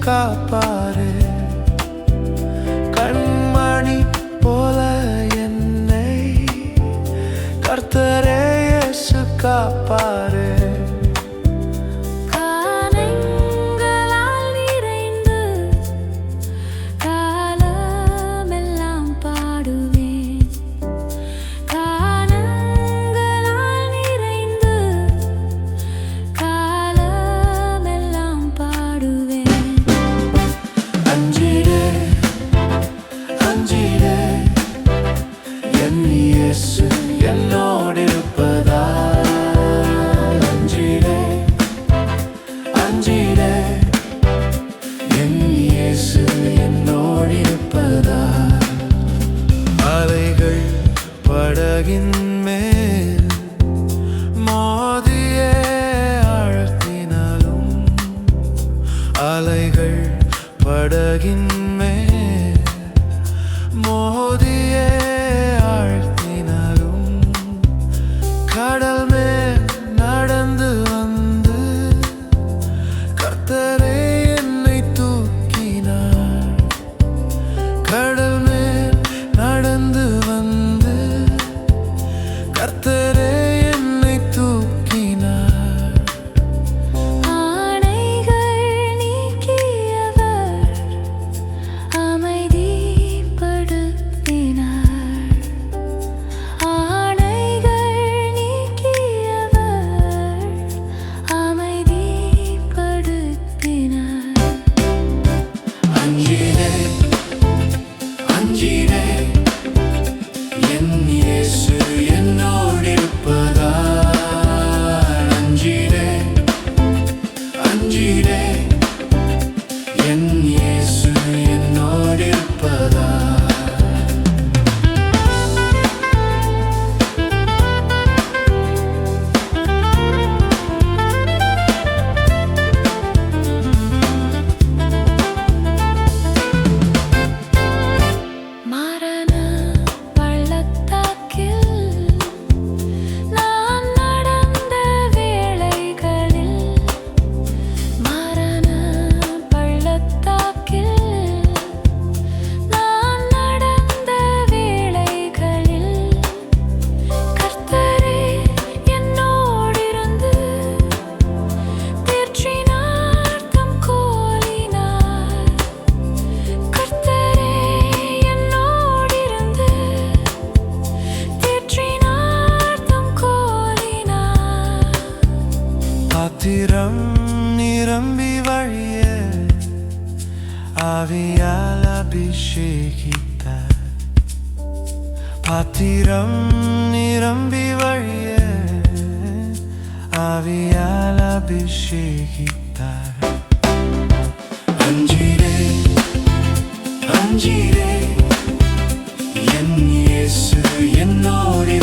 காப்பாரே. கண்மணி போல என்னை கர்த்தரே இயேசு காப்பாரே. இயேசு என்னோடு இருப்பதால் அஞ்சிடேன், அஞ்சிடேன். என் இயேசு என்னோடு இருப்பதால் அலைகள் படகின் மேல் மோதியே ஆழ்த்தினாலும், அலைகள் படகின் மேல் மோதியே கடல் மேல் நடந்து வந்து கர்த்தரே என்னை தூக்கினார். கடல் மேல் நடந்து வந்து கர்த்தரே என்னை தூக்கினார். ஆணைகள் நீக்கியவர் அமைதிப்படுத்தினார். என் இயேசு என்னோடு இருப்பதால் மரண பள்ளத்தாக்கில் நான் நடந்த வேளைகளில், மரண பள்ளத்தாக்கில் நான் நடந்த வேளைகளில் கர்த்தரே என்னோடிருந்து தேற்றினார் தம் கோலினார். கர்த்தரே என்னோடிருந்து தேற்றினார் தம் கோலினார். பாத்திரம் நிரம்பி வழிய ஆவியால் அபிஷேகித்தார். பாத்திரம் நிரம்பி வழிய ஆவியால் அபிஷேகித்தார். அஞ்சிடேன், அஞ்சிடேன். என் இயேசு என்னோடு